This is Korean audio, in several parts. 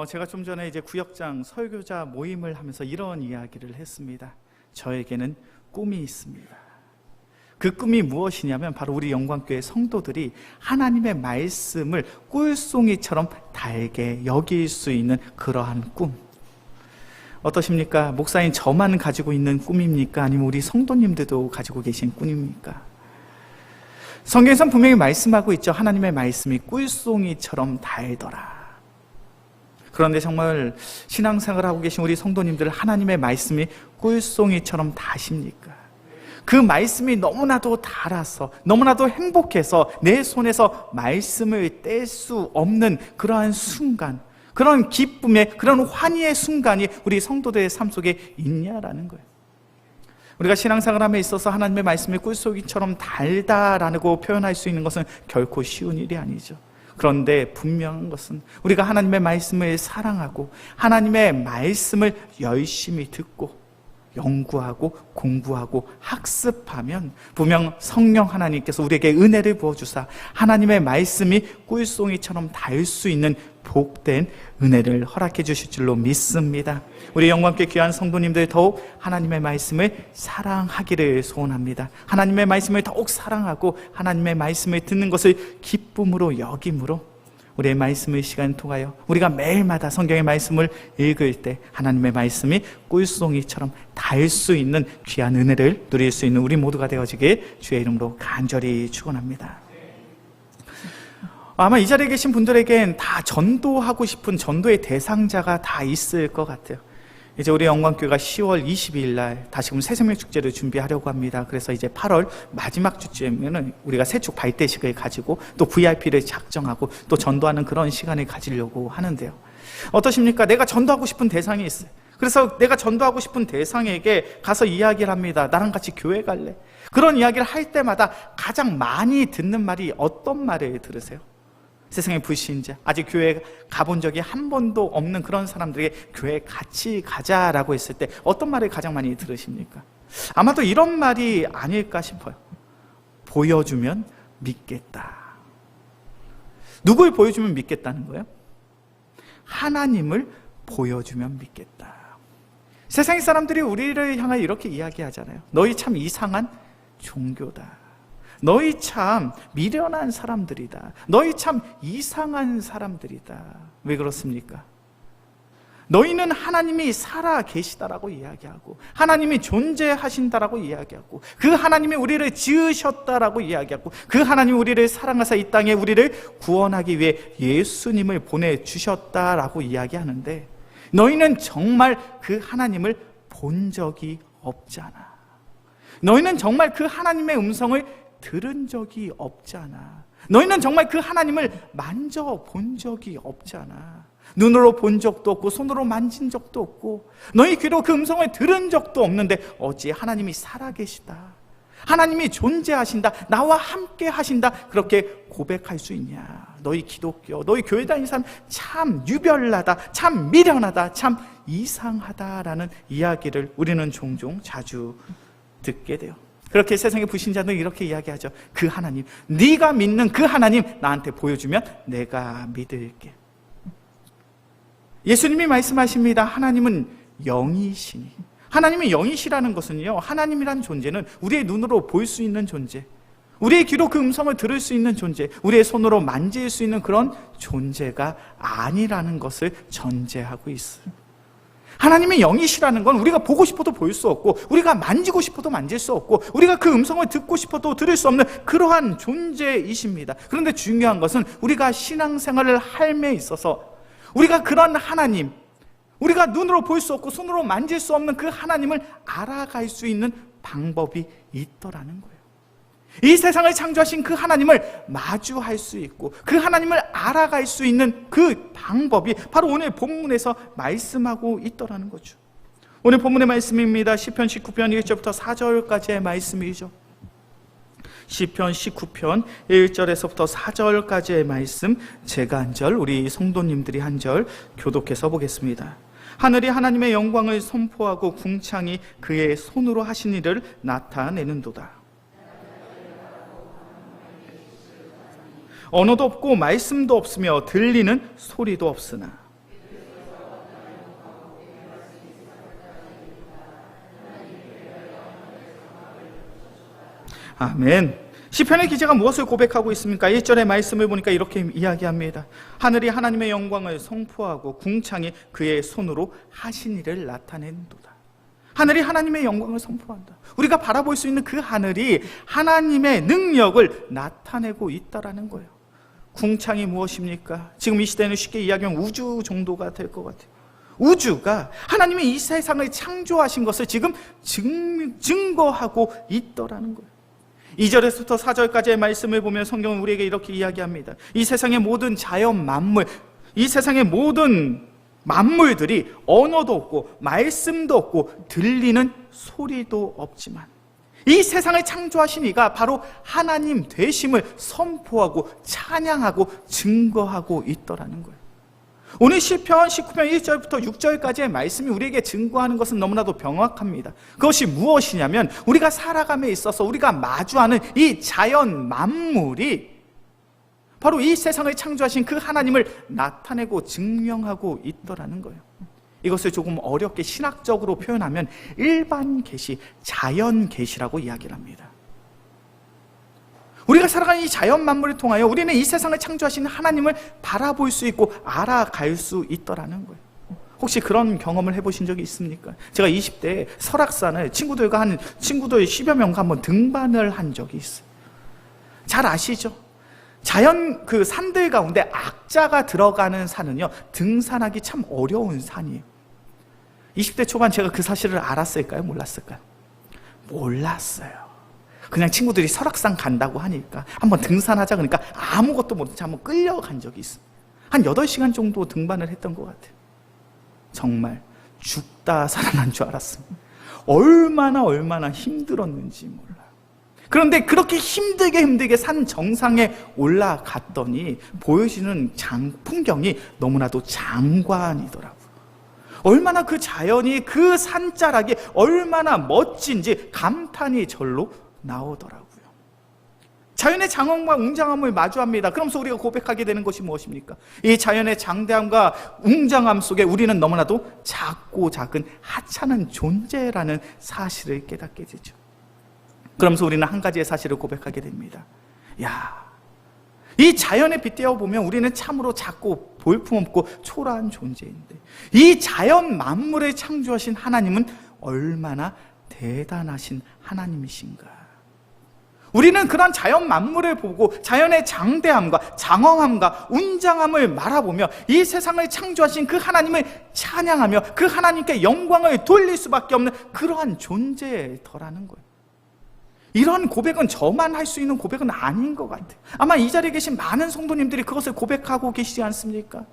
제가 좀 전에 이제 구역장 설교자 모임을 하면서 이런 이야기를 했습니다. 저에게는 꿈이 있습니다. 그 꿈이 무엇이냐면 바로 우리 영광교회 성도들이 하나님의 말씀을 꿀송이처럼 달게 여길 수 있는 그러한 꿈. 어떠십니까? 목사인 저만 가지고 있는 꿈입니까? 아니면 우리 성도님들도 가지고 계신 꿈입니까? 성경에서는 분명히 말씀하고 있죠. 하나님의 말씀이 꿀송이처럼 달더라. 그런데 정말 신앙생활을 하고 계신 우리 성도님들, 하나님의 말씀이 꿀송이처럼 다십니까? 그 말씀이 너무나도 달아서, 너무나도 행복해서 내 손에서 말씀을 뗄 수 없는 그러한 순간, 그런 기쁨의, 그런 환희의 순간이 우리 성도들의 삶 속에 있냐라는 거예요. 우리가 신앙생활함에 있어서 하나님의 말씀이 꿀송이처럼 달다라고 표현할 수 있는 것은 결코 쉬운 일이 아니죠. 그런데 분명한 것은 우리가 하나님의 말씀을 사랑하고 하나님의 말씀을 열심히 듣고 연구하고 공부하고 학습하면 분명 성령 하나님께서 우리에게 은혜를 부어주사 하나님의 말씀이 꿀송이처럼 닿을 수 있는 복된 은혜를 허락해 주실 줄로 믿습니다. 우리 영광께 귀한 성도님들 더욱 하나님의 말씀을 사랑하기를 소원합니다. 하나님의 말씀을 더욱 사랑하고 하나님의 말씀을 듣는 것을 기쁨으로 여김으로 우리의 말씀의 시간을 통하여 우리가 매일마다 성경의 말씀을 읽을 때 하나님의 말씀이 꿀송이처럼 닿을 수 있는 귀한 은혜를 누릴 수 있는 우리 모두가 되어지길 주의 이름으로 간절히 축원합니다. 아마 이 자리에 계신 분들에겐 다 전도하고 싶은 전도의 대상자가 다 있을 것 같아요. 이제 우리 영광교회가 10월 22일 날 다시금 새생명축제를 준비하려고 합니다. 그래서 이제 8월 마지막 주쯤에는 우리가 새축 발대식을 가지고 또 VIP를 작정하고 또 전도하는 그런 시간을 가지려고 하는데요. 어떠십니까? 내가 전도하고 싶은 대상이 있어요. 그래서 내가 전도하고 싶은 대상에게 가서 이야기를 합니다. 나랑 같이 교회 갈래? 그런 이야기를 할 때마다 가장 많이 듣는 말이 어떤 말을 들으세요? 세상의 불신자, 아직 교회 가본 적이 한 번도 없는 그런 사람들에게 교회 같이 가자라고 했을 때 어떤 말을 가장 많이 들으십니까? 아마도 이런 말이 아닐까 싶어요. 보여주면 믿겠다. 누굴 보여주면 믿겠다는 거예요? 하나님을 보여주면 믿겠다. 세상의 사람들이 우리를 향하여 이렇게 이야기하잖아요. 너희 참 이상한 종교다. 너희 참 미련한 사람들이다. 너희 참 이상한 사람들이다. 왜 그렇습니까? 너희는 하나님이 살아 계시다라고 이야기하고 하나님이 존재하신다라고 이야기하고 그 하나님이 우리를 지으셨다라고 이야기하고 그 하나님이 우리를 사랑하사 이 땅에 우리를 구원하기 위해 예수님을 보내주셨다라고 이야기하는데 너희는 정말 그 하나님을 본 적이 없잖아. 너희는 정말 그 하나님의 음성을 들은 적이 없잖아. 너희는 정말 그 하나님을 만져본 적이 없잖아. 눈으로 본 적도 없고 손으로 만진 적도 없고 너희 귀로 그 음성을 들은 적도 없는데 어찌 하나님이 살아계시다, 하나님이 존재하신다, 나와 함께 하신다 그렇게 고백할 수 있냐. 너희 기독교, 너희 교회 다니는 사람 참 유별나다, 참 미련하다, 참 이상하다라는 이야기를 우리는 종종 자주 듣게 돼요. 그렇게 세상의 불신자들은 이렇게 이야기하죠. 그 하나님, 네가 믿는 그 하나님 나한테 보여주면 내가 믿을게. 예수님이 말씀하십니다. 하나님은 영이시니. 하나님이 영이시라는 것은요, 하나님이라는 존재는 우리의 눈으로 볼 수 있는 존재, 우리의 귀로 그 음성을 들을 수 있는 존재, 우리의 손으로 만질 수 있는 그런 존재가 아니라는 것을 전제하고 있어요. 하나님의 영이시라는 건 우리가 보고 싶어도 볼 수 없고 우리가 만지고 싶어도 만질 수 없고 우리가 그 음성을 듣고 싶어도 들을 수 없는 그러한 존재이십니다. 그런데 중요한 것은 우리가 신앙생활을 삶에 있어서 우리가 그런 하나님, 우리가 눈으로 볼 수 없고 손으로 만질 수 없는 그 하나님을 알아갈 수 있는 방법이 있더라는 거예요. 이 세상을 창조하신 그 하나님을 마주할 수 있고 그 하나님을 알아갈 수 있는 그 방법이 바로 오늘 본문에서 말씀하고 있더라는 거죠. 오늘 본문의 말씀입니다. 시편 19편 1절부터 4절까지의 말씀이죠. 시편 19편 1절에서부터 4절까지의 말씀, 제가 한 절, 우리 성도님들이 한 절 교독해서 보겠습니다. 하늘이 하나님의 영광을 선포하고 궁창이 그의 손으로 하신 일을 나타내는도다. 언어도 없고 말씀도 없으며 들리는 소리도 없으나 아멘. 시편의 기자가 무엇을 고백하고 있습니까? 1절의 말씀을 보니까 이렇게 이야기합니다. 하늘이 하나님의 영광을 선포하고 궁창이 그의 손으로 하신 일을 나타낸도다. 하늘이 하나님의 영광을 선포한다. 우리가 바라볼 수 있는 그 하늘이 하나님의 능력을 나타내고 있다라는 거예요. 궁창이 무엇입니까? 지금 이 시대는 쉽게 이야기하면 우주 정도가 될 것 같아요. 우주가 하나님이 이 세상을 창조하신 것을 지금 증거하고 있더라는 거예요. 2절에서부터 4절까지의 말씀을 보면 성경은 우리에게 이렇게 이야기합니다. 이 세상의 모든 자연 만물, 이 세상의 모든 만물들이 언어도 없고 말씀도 없고 들리는 소리도 없지만 이 세상을 창조하신 이가 바로 하나님 되심을 선포하고 찬양하고 증거하고 있더라는 거예요. 오늘 시편 19편 1절부터 6절까지의 말씀이 우리에게 증거하는 것은 너무나도 명확합니다. 그것이 무엇이냐면 우리가 살아감에 있어서 우리가 마주하는 이 자연 만물이 바로 이 세상을 창조하신 그 하나님을 나타내고 증명하고 있더라는 거예요. 이것을 조금 어렵게 신학적으로 표현하면 일반 계시, 자연 계시라고 이야기를 합니다. 우리가 살아가는 이 자연 만물을 통하여 우리는 이 세상을 창조하신 하나님을 바라볼 수 있고 알아갈 수 있더라는 거예요. 혹시 그런 경험을 해보신 적이 있습니까? 제가 20대에 설악산을 친구들과 친구들 10여 명과 한번 등반을 한 적이 있어요. 잘 아시죠? 자연 그 산들 가운데 악자가 들어가는 산은요, 등산하기 참 어려운 산이에요. 20대 초반 제가 그 사실을 알았을까요? 몰랐을까요? 몰랐어요. 그냥 친구들이 설악산 간다고 하니까 한번 등산하자 그러니까 아무것도 모른 채 한번 끌려간 적이 있어요. 한 8시간 정도 등반을 했던 것 같아요. 정말 죽다 살아난 줄 알았습니다. 얼마나 힘들었는지 몰라요. 그런데 그렇게 힘들게 산 정상에 올라갔더니 보여지는 풍경이 너무나도 장관이더라고요. 얼마나 그 자연이 그 산자락이 얼마나 멋진지 감탄이 절로 나오더라고요. 자연의 장엄과 웅장함을 마주합니다. 그러면서 우리가 고백하게 되는 것이 무엇입니까? 이 자연의 장대함과 웅장함 속에 우리는 너무나도 작고 작은 하찮은 존재라는 사실을 깨닫게 되죠. 그러면서 우리는 한 가지의 사실을 고백하게 됩니다. 이 자연에 빗대어 보면 우리는 참으로 작고 볼품없고 초라한 존재인데 이 자연 만물을 창조하신 하나님은 얼마나 대단하신 하나님이신가. 우리는 그런 자연 만물을 보고 자연의 장대함과 장엄함과 웅장함을 바라보며 이 세상을 창조하신 그 하나님을 찬양하며 그 하나님께 영광을 돌릴 수밖에 없는 그러한 존재더라는 거예요. 이런 고백은 저만 할 수 있는 고백은 아닌 것 같아요. 아마 이 자리에 계신 많은 성도님들이 그것을 고백하고 계시지 않습니까?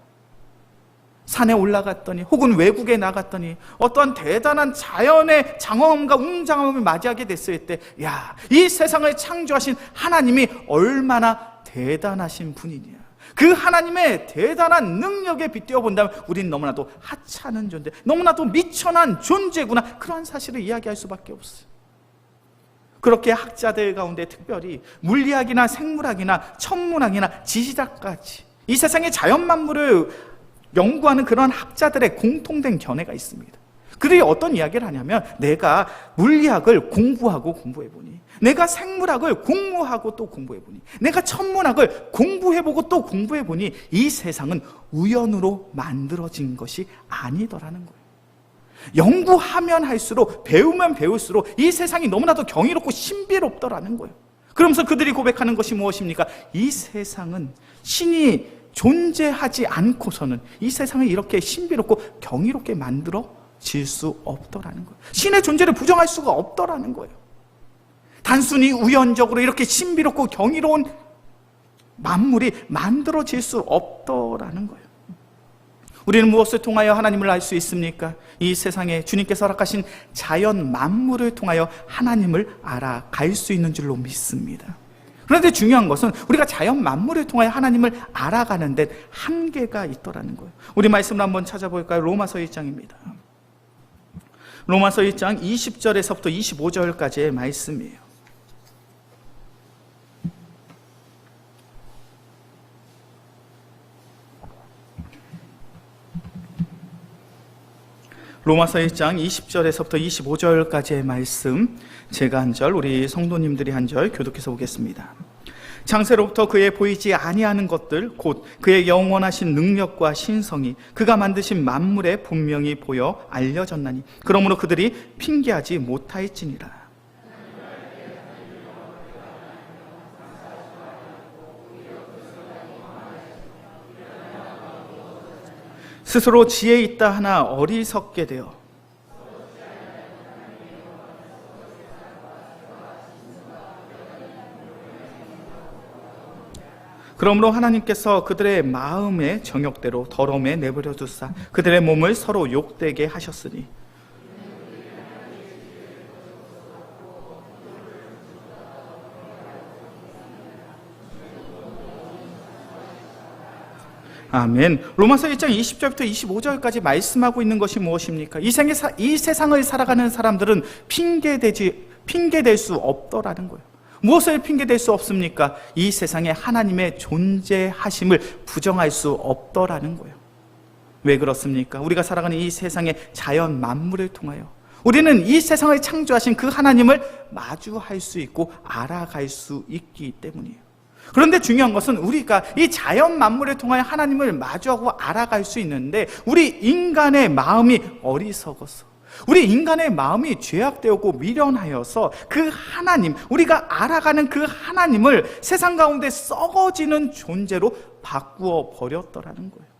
산에 올라갔더니 혹은 외국에 나갔더니 어떠한 대단한 자연의 장엄함과 웅장함을 맞이하게 됐을 때 이 세상을 창조하신 하나님이 얼마나 대단하신 분이냐, 그 하나님의 대단한 능력에 빗대어 본다면 우리는 너무나도 하찮은 존재, 너무나도 미천한 존재구나, 그런 사실을 이야기할 수밖에 없어요. 그렇게 학자들 가운데 특별히 물리학이나 생물학이나 천문학이나 지질학까지 이 세상의 자연 만물을 연구하는 그런 학자들의 공통된 견해가 있습니다. 그들이 어떤 이야기를 하냐면 내가 물리학을 공부해보니, 내가 생물학을 공부하고 또 공부해보니, 내가 천문학을 공부해보고 또 공부해보니 이 세상은 우연으로 만들어진 것이 아니더라는 거예요. 연구하면 할수록, 배우면 배울수록 이 세상이 너무나도 경이롭고 신비롭더라는 거예요. 그러면서 그들이 고백하는 것이 무엇입니까? 이 세상은 신이 존재하지 않고서는 이 세상을 이렇게 신비롭고 경이롭게 만들어질 수 없더라는 거예요. 신의 존재를 부정할 수가 없더라는 거예요. 단순히 우연적으로 이렇게 신비롭고 경이로운 만물이 만들어질 수 없더라는 거예요. 우리는 무엇을 통하여 하나님을 알 수 있습니까? 이 세상에 주님께서 허락하신 자연 만물을 통하여 하나님을 알아갈 수 있는 줄로 믿습니다. 그런데 중요한 것은 우리가 자연 만물을 통하여 하나님을 알아가는 데 한계가 있더라는 거예요. 우리 말씀을 한번 찾아볼까요? 로마서 1장입니다. 로마서 1장 20절에서부터 25절까지의 말씀이에요. 로마서 1장 20절에서부터 25절까지의 말씀, 제가 한 절, 우리 성도님들이 한 절 교독해서 보겠습니다. 창세로부터 그의 보이지 아니하는 것들 곧 그의 영원하신 능력과 신성이 그가 만드신 만물에 분명히 보여 알려졌나니 그러므로 그들이 핑계하지 못하였지니라. 스스로 지혜 있다 하나 어리석게 되어 그러므로 하나님께서 그들의 마음의 정욕대로 더러움에 내버려 두사 그들의 몸을 서로 욕되게 하셨으니 아멘. 로마서 1장 20절부터 25절까지 말씀하고 있는 것이 무엇입니까? 이 세상을 살아가는 사람들은 핑계댈 수 없더라는 거예요. 무엇을 핑계댈 수 없습니까? 이 세상에 하나님의 존재하심을 부정할 수 없더라는 거예요. 왜 그렇습니까? 우리가 살아가는 이 세상의 자연 만물을 통하여 우리는 이 세상을 창조하신 그 하나님을 마주할 수 있고 알아갈 수 있기 때문이에요. 그런데 중요한 것은 우리가 이 자연 만물을 통하여 하나님을 마주하고 알아갈 수 있는데 우리 인간의 마음이 어리석어서 우리 인간의 마음이 죄악되었고 미련하여서 그 하나님, 우리가 알아가는 그 하나님을 세상 가운데 썩어지는 존재로 바꾸어 버렸더라는 거예요.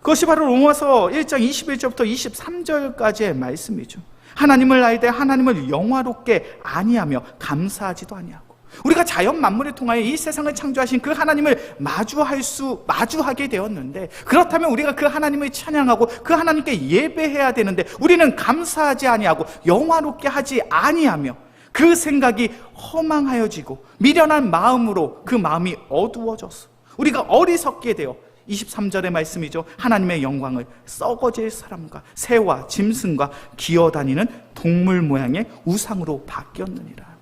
그것이 바로 로마서 1장 21절부터 23절까지의 말씀이죠. 하나님을 알되 하나님을 영화롭게 아니하며 감사하지도 아니하고 우리가 자연 만물을 통하여 이 세상을 창조하신 그 하나님을 마주하게 되었는데 그렇다면 우리가 그 하나님을 찬양하고 그 하나님께 예배해야 되는데 우리는 감사하지 아니하고 영화롭게 하지 아니하며 그 생각이 허망하여지고 미련한 마음으로 그 마음이 어두워져서 우리가 어리석게 되어 23절의 말씀이죠. 하나님의 영광을 썩어질 사람과 새와 짐승과 기어다니는 동물 모양의 우상으로 바뀌었느니라.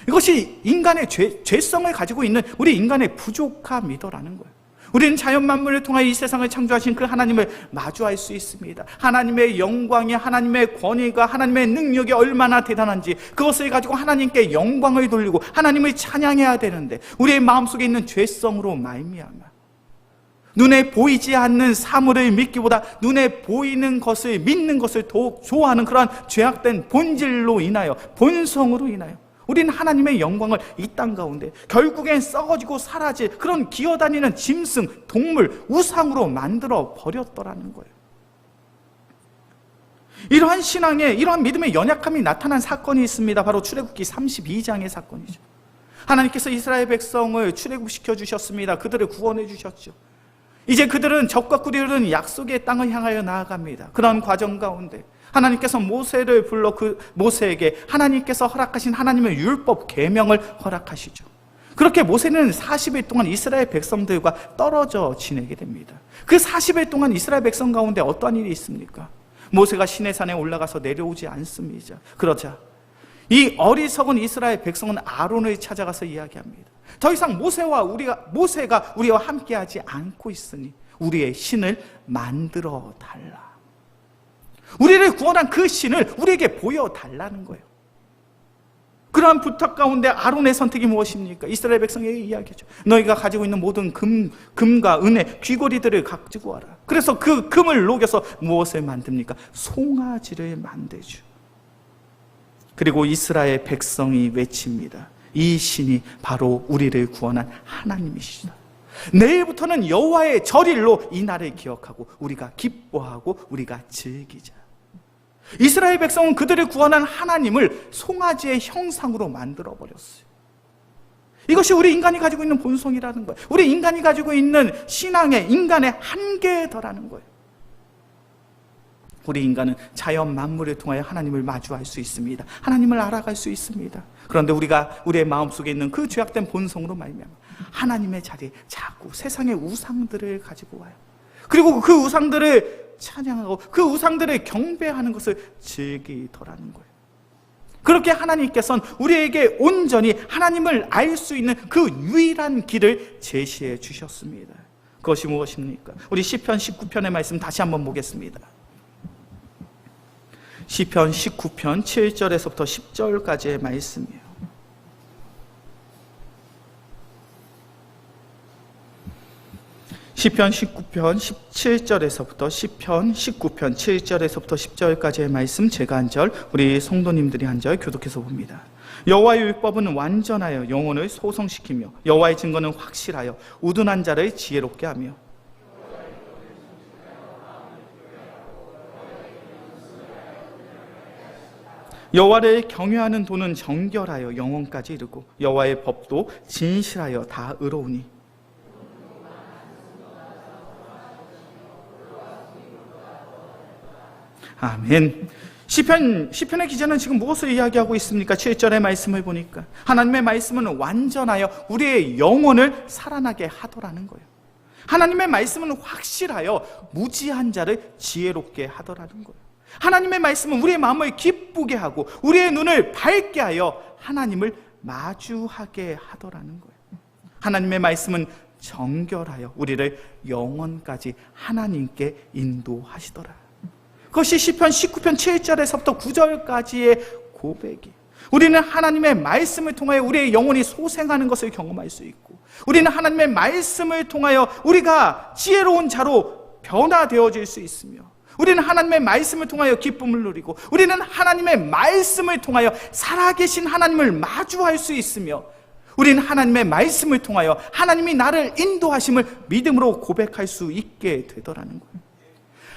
이것이 인간의 죄성을 가지고 있는 우리 인간의 부족함이더라는 거예요. 우리는 자연 만물을 통해 이 세상을 창조하신 그 하나님을 마주할 수 있습니다. 하나님의 영광이, 하나님의 권위가, 하나님의 능력이 얼마나 대단한지 그것을 가지고 하나님께 영광을 돌리고 하나님을 찬양해야 되는데 우리의 마음속에 있는 죄성으로 말미암아 눈에 보이지 않는 사물을 믿기보다 눈에 보이는 것을 믿는 것을 더 좋아하는 그러한 죄악된 본질로 인하여, 본성으로 인하여 우리는 하나님의 영광을 이 땅 가운데 결국엔 썩어지고 사라질 그런 기어다니는 짐승, 동물, 우상으로 만들어 버렸더라는 거예요. 이러한 신앙에, 이러한 믿음의 연약함이 나타난 사건이 있습니다. 바로 출애굽기 32장의 사건이죠. 하나님께서 이스라엘 백성을 출애굽시켜 주셨습니다. 그들을 구원해 주셨죠. 이제 그들은 적과 꿀이 흐르는 약속의 땅을 향하여 나아갑니다. 그런 과정 가운데 하나님께서 모세를 불러 그 모세에게 하나님께서 허락하신 하나님의 율법 계명을 허락하시죠. 그렇게 모세는 40일 동안 이스라엘 백성들과 떨어져 지내게 됩니다. 그 40일 동안 이스라엘 백성 가운데 어떠한 일이 있습니까? 모세가 시내산에 올라가서 내려오지 않습니다. 그러자 이 어리석은 이스라엘 백성은 아론을 찾아가서 이야기합니다. 더 이상 모세가 우리와 함께하지 않고 있으니 우리의 신을 만들어 달라. 우리를 구원한 그 신을 우리에게 보여달라는 거예요. 그러한 부탁 가운데 아론의 선택이 무엇입니까? 이스라엘 백성에게 이야기하죠. 너희가 가지고 있는 모든 금과 은의 귀고리들을 가지고 와라. 그래서 그 금을 녹여서 무엇을 만듭니까? 송아지를 만들죠. 그리고 이스라엘 백성이 외칩니다. 이 신이 바로 우리를 구원한 하나님이시다. 내일부터는 여호와의 절일로 이 날을 기억하고 우리가 기뻐하고 우리가 즐기자. 이스라엘 백성은 그들을 구원한 하나님을 송아지의 형상으로 만들어버렸어요. 이것이 우리 인간이 가지고 있는 본성이라는 거예요. 우리 인간이 가지고 있는 신앙의 인간의 한계더라는 거예요. 우리 인간은 자연 만물을 통하여 하나님을 마주할 수 있습니다. 하나님을 알아갈 수 있습니다. 그런데 우리의 마음속에 있는 그 죄악된 본성으로 말미암아 하나님의 자리에 자꾸 세상의 우상들을 가지고 와요. 그리고 그 우상들을 찬양하고 그 우상들을 경배하는 것을 즐기더라는 거예요. 그렇게 하나님께서는 우리에게 온전히 하나님을 알 수 있는 그 유일한 길을 제시해 주셨습니다. 그것이 무엇입니까? 우리 시편 19편의 말씀 다시 한번 보겠습니다. 시편 19편 7절에서부터 10절까지의 말씀이에요. 시편 19편 17절에서부터 시편 19편 7절에서부터 10절까지의 말씀, 제가 한 절, 우리 성도님들이 한 절 교독해서 봅니다. 여호와의 율법은 완전하여 영혼을 소성시키며 여호와의 증거는 확실하여 우둔한 자를 지혜롭게 하며 여호와를 경외하는 도는 정결하여 영혼까지 이르고 여호와의 법도 진실하여 다 의로우니 아멘. 시편의 기자는 지금 무엇을 이야기하고 있습니까? 7절의 말씀을 보니까 하나님의 말씀은 완전하여 우리의 영혼을 살아나게 하더라는 거예요. 하나님의 말씀은 확실하여 무지한 자를 지혜롭게 하더라는 거예요. 하나님의 말씀은 우리의 마음을 기쁘게 하고 우리의 눈을 밝게 하여 하나님을 마주하게 하더라는 거예요. 하나님의 말씀은 정결하여 우리를 영원까지 하나님께 인도하시더라. 그것이 시편 19편 7절에서부터 9절까지의 고백이에요. 우리는 하나님의 말씀을 통하여 우리의 영혼이 소생하는 것을 경험할 수 있고, 우리는 하나님의 말씀을 통하여 우리가 지혜로운 자로 변화되어질 수 있으며, 우리는 하나님의 말씀을 통하여 기쁨을 누리고, 우리는 하나님의 말씀을 통하여 살아계신 하나님을 마주할 수 있으며, 우리는 하나님의 말씀을 통하여 하나님이 나를 인도하심을 믿음으로 고백할 수 있게 되더라는 거예요.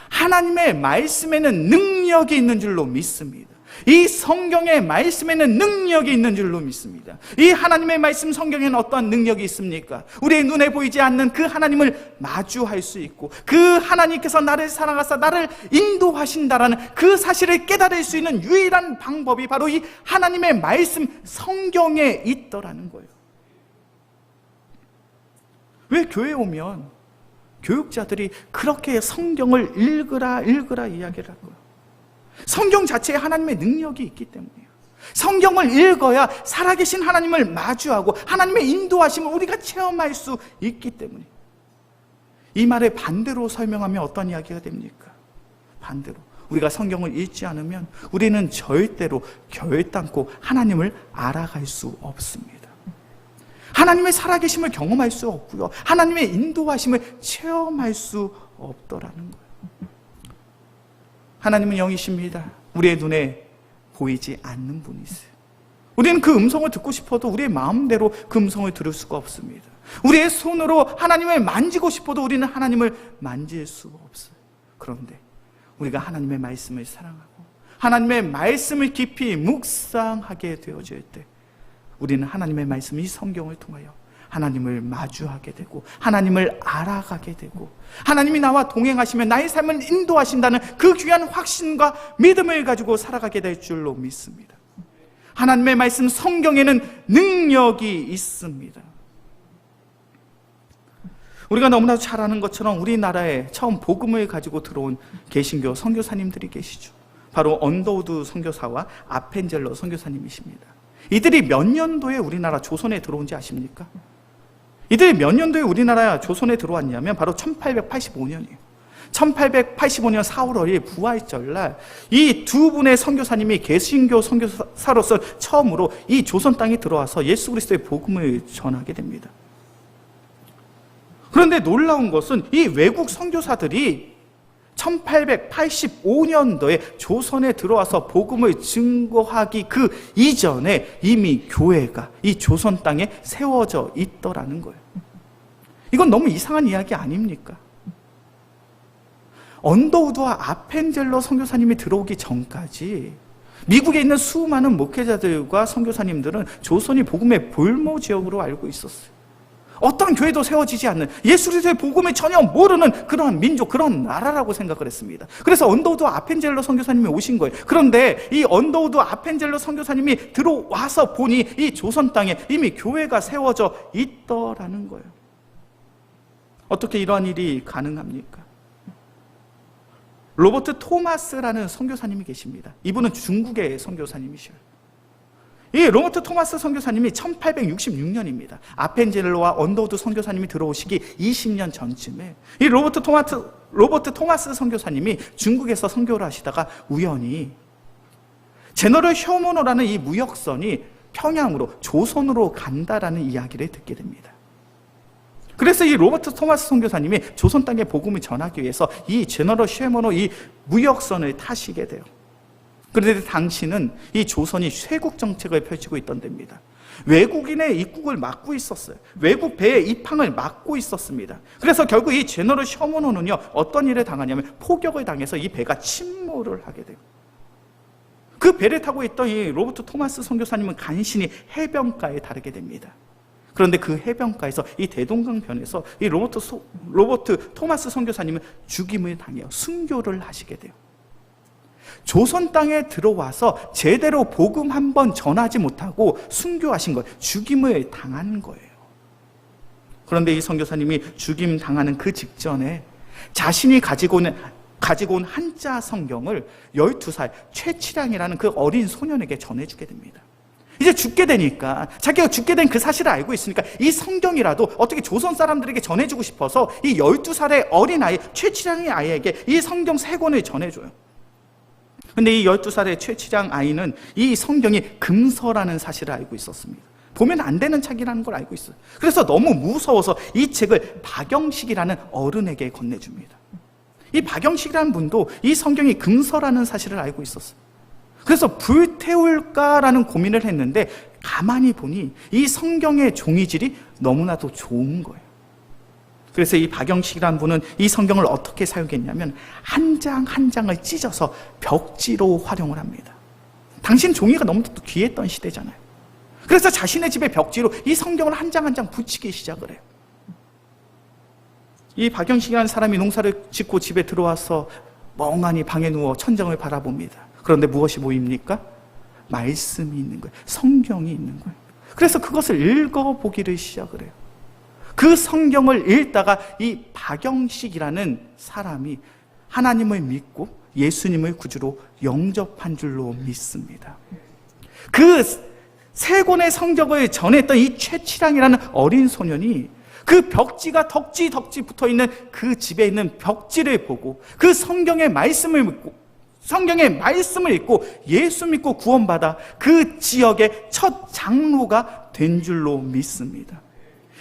하나님의 말씀에는 능력이 있는 줄로 믿습니다. 이 성경의 말씀에는 능력이 있는 줄로 믿습니다. 이 하나님의 말씀 성경에는 어떠한 능력이 있습니까? 우리의 눈에 보이지 않는 그 하나님을 마주할 수 있고, 그 하나님께서 나를 사랑하사 나를 인도하신다라는 그 사실을 깨달을 수 있는 유일한 방법이 바로 이 하나님의 말씀 성경에 있더라는 거예요. 왜 교회에 오면 교육자들이 그렇게 성경을 읽으라 이야기를 하고요? 성경 자체에 하나님의 능력이 있기 때문이에요. 성경을 읽어야 살아계신 하나님을 마주하고 하나님의 인도하심을 우리가 체험할 수 있기 때문이에요. 이 말을 반대로 설명하면 어떤 이야기가 됩니까? 반대로 우리가 성경을 읽지 않으면 우리는 절대로 결단코 하나님을 알아갈 수 없습니다. 하나님의 살아계심을 경험할 수 없고요, 하나님의 인도하심을 체험할 수 없더라는 거예요. 하나님은 영이십니다. 우리의 눈에 보이지 않는 분이세요. 우리는 그 음성을 듣고 싶어도 우리의 마음대로 그 음성을 들을 수가 없습니다. 우리의 손으로 하나님을 만지고 싶어도 우리는 하나님을 만질 수가 없어요. 그런데 우리가 하나님의 말씀을 사랑하고 하나님의 말씀을 깊이 묵상하게 되어질 때 우리는 하나님의 말씀, 이 성경을 통하여 하나님을 마주하게 되고 하나님을 알아가게 되고 하나님이 나와 동행하시며 나의 삶을 인도하신다는 그 귀한 확신과 믿음을 가지고 살아가게 될 줄로 믿습니다. 하나님의 말씀 성경에는 능력이 있습니다. 우리가 너무나도 잘 아는 것처럼 우리나라에 처음 복음을 가지고 들어온 개신교 선교사님들이 계시죠. 바로 언더우드 선교사와 아펜젤러 선교사님이십니다. 이들이 몇 년도에 우리나라 조선에 들어온지 아십니까? 이들이 몇 년도에 우리나라 조선에 들어왔냐면 바로 1885년이에요. 1885년 4월 5일 부활절날 이 두 분의 선교사님이 개신교 선교사로서 처음으로 이 조선 땅에 들어와서 예수 그리스도의 복음을 전하게 됩니다. 그런데 놀라운 것은 이 외국 선교사들이 1885년도에 조선에 들어와서 복음을 증거하기 그 이전에 이미 교회가 이 조선 땅에 세워져 있더라는 거예요. 이건 너무 이상한 이야기 아닙니까? 언더우드와 아펜젤러 선교사님이 들어오기 전까지 미국에 있는 수많은 목회자들과 선교사님들은 조선이 복음의 볼모 지역으로 알고 있었어요. 어떤 교회도 세워지지 않는, 예수 그리스도의 복음을 전혀 모르는 그런 민족, 그런 나라라고 생각을 했습니다. 그래서 언더우드 아펜젤러 선교사님이 오신 거예요. 그런데 이 언더우드 아펜젤러 선교사님이 들어와서 보니 이 조선 땅에 이미 교회가 세워져 있더라는 거예요. 어떻게 이러한 일이 가능합니까? 로버트 토마스라는 선교사님이 계십니다. 이분은 중국의 선교사님이셔요. 이 로버트 토마스 선교사님이 1866년입니다. 아펜젤러와 언더우드 선교사님이 들어오시기 20년 전쯤에 이 로버트 토마스 선교사님이 중국에서 선교를 하시다가 우연히 제너럴 쇼모노라는 이 무역선이 평양으로, 조선으로 간다라는 이야기를 듣게 됩니다. 그래서 이 로버트 토마스 선교사님이 조선 땅에 복음을 전하기 위해서 이 제너럴 쇼모노 이 무역선을 타시게 돼요. 그런데 당시는 이 조선이 쇄국 정책을 펼치고 있던 데입니다. 외국인의 입국을 막고 있었어요. 외국 배의 입항을 막고 있었습니다. 그래서 결국 이 제너럴 쇼모노는요, 어떤 일을 당하냐면 포격을 당해서 이 배가 침몰을 하게 돼요. 그 배를 타고 있던 이 로버트 토마스 선교사님은 간신히 해변가에 다르게 됩니다. 그런데 그 해변가에서 이 대동강변에서 이 로버트 토마스 선교사님은 죽임을 당해요. 순교를 하시게 돼요. 조선 땅에 들어와서 제대로 복음 한 번 전하지 못하고 순교하신 거예요. 죽임을 당한 거예요. 그런데 이 선교사님이 죽임 당하는 그 직전에 자신이 가지고 온 한자 성경을 12살 최치량이라는 그 어린 소년에게 전해주게 됩니다. 이제 죽게 되니까, 자기가 죽게 된 그 사실을 알고 있으니까 이 성경이라도 어떻게 조선 사람들에게 전해주고 싶어서 이 12살의 어린아이 최치량의 아이에게 이 성경 3권을 전해줘요. 근데 이 12살의 최치량 아이는 이 성경이 금서라는 사실을 알고 있었습니다. 보면 안 되는 책이라는 걸 알고 있어요. 그래서 너무 무서워서 이 책을 박영식이라는 어른에게 건네줍니다. 이 박영식이라는 분도 이 성경이 금서라는 사실을 알고 있었어요. 그래서 불태울까라는 고민을 했는데 가만히 보니 이 성경의 종이질이 너무나도 좋은 거예요. 그래서 이 박영식이라는 분은 이 성경을 어떻게 사용했냐면 한 장 한 장을 찢어서 벽지로 활용을 합니다. 당신 종이가 너무도 귀했던 시대잖아요. 그래서 자신의 집에 벽지로 이 성경을 한 장 한 장 붙이기 시작을 해요. 이 박영식이라는 사람이 농사를 짓고 집에 들어와서 멍하니 방에 누워 천정을 바라봅니다. 그런데 무엇이 보입니까? 말씀이 있는 거예요. 성경이 있는 거예요. 그래서 그것을 읽어보기를 시작을 해요. 그 성경을 읽다가 이 박영식이라는 사람이 하나님을 믿고 예수님을 구주로 영접한 줄로 믿습니다. 그 3권의 성경을 전했던 이 최치량이라는 어린 소년이 그 벽지가 덕지 붙어있는 그 집에 있는 벽지를 보고 그 성경의 말씀을 읽고 예수 믿고 구원받아 그 지역의 첫 장로가 된 줄로 믿습니다.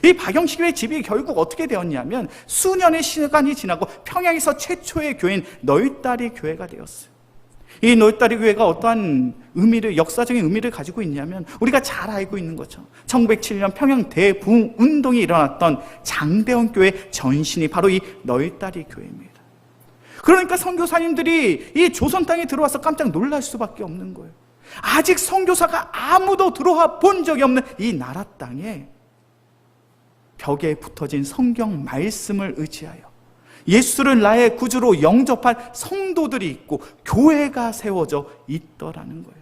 이 박영식의 집이 결국 어떻게 되었냐면 수년의 시간이 지나고 평양에서 최초의 교회인 널다리 교회가 되었어요. 이 널다리 교회가 어떠한 역사적인 의미를 가지고 있냐면 우리가 잘 알고 있는 거죠. 1907년 평양 대부흥운동이 일어났던 장대원 교회 전신이 바로 이 널다리 교회입니다. 그러니까 선교사님들이 이 조선 땅에 들어와서 깜짝 놀랄 수밖에 없는 거예요. 아직 선교사가 아무도 들어와 본 적이 없는 이 나라 땅에 벽에 붙어진 성경 말씀을 의지하여 예수를 나의 구주로 영접한 성도들이 있고 교회가 세워져 있더라는 거예요.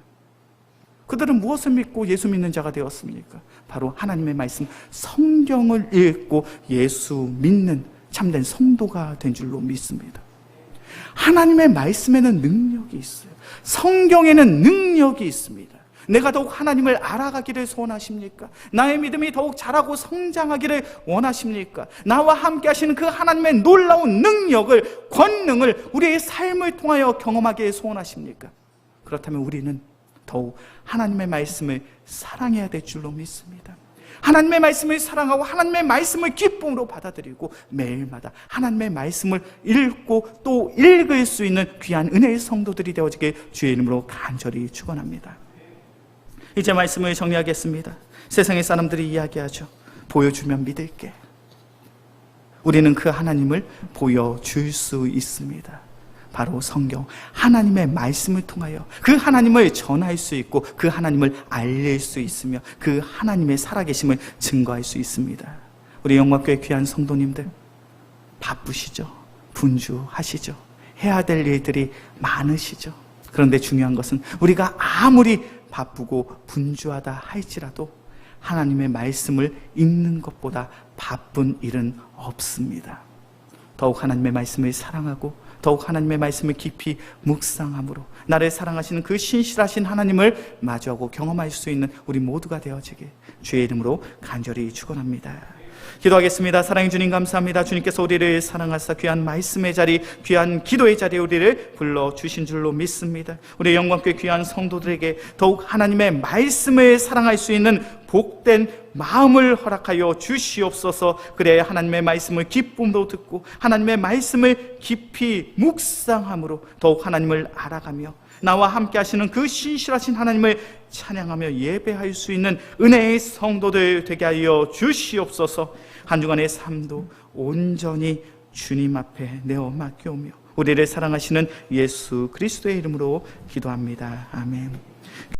그들은 무엇을 믿고 예수 믿는 자가 되었습니까? 바로 하나님의 말씀 성경을 읽고 예수 믿는 참된 성도가 된 줄로 믿습니다. 하나님의 말씀에는 능력이 있어요. 성경에는 능력이 있습니다. 내가 더욱 하나님을 알아가기를 소원하십니까? 나의 믿음이 더욱 자라고 성장하기를 원하십니까? 나와 함께 하시는 그 하나님의 놀라운 능력을, 권능을 우리의 삶을 통하여 경험하기를 소원하십니까? 그렇다면 우리는 더욱 하나님의 말씀을 사랑해야 될 줄로 믿습니다. 하나님의 말씀을 사랑하고 하나님의 말씀을 기쁨으로 받아들이고 매일마다 하나님의 말씀을 읽고 또 읽을 수 있는 귀한 은혜의 성도들이 되어지길 주의 이름으로 간절히 축원합니다. 이제 말씀을 정리하겠습니다. 세상의 사람들이 이야기하죠. 보여주면 믿을게. 우리는 그 하나님을 보여줄 수 있습니다. 바로 성경, 하나님의 말씀을 통하여 그 하나님을 전할 수 있고 그 하나님을 알릴 수 있으며 그 하나님의 살아계심을 증거할 수 있습니다. 우리 영광교회 귀한 성도님들, 바쁘시죠? 분주하시죠? 해야 될 일들이 많으시죠? 그런데 중요한 것은 우리가 아무리 바쁘고 분주하다 할지라도 하나님의 말씀을 읽는 것보다 바쁜 일은 없습니다. 더욱 하나님의 말씀을 사랑하고 더욱 하나님의 말씀을 깊이 묵상함으로 나를 사랑하시는 그 신실하신 하나님을 마주하고 경험할 수 있는 우리 모두가 되어지길 주의 이름으로 간절히 축원합니다. 기도하겠습니다. 사랑의 주님 감사합니다. 주님께서 우리를 사랑하사 귀한 말씀의 자리, 귀한 기도의 자리에 우리를 불러주신 줄로 믿습니다. 우리 영광교회 귀한 성도들에게 더욱 하나님의 말씀을 사랑할 수 있는 복된 마음을 허락하여 주시옵소서. 그래야 하나님의 말씀을 기쁨으로 듣고 하나님의 말씀을 깊이 묵상함으로 더욱 하나님을 알아가며 나와 함께 하시는 그 신실하신 하나님을 찬양하며 예배할 수 있는 은혜의 성도들 되게 하여 주시옵소서. 한 주간의 삶도 온전히 주님 앞에 내어 맡겨오며 우리를 사랑하시는 예수 그리스도의 이름으로 기도합니다. 아멘.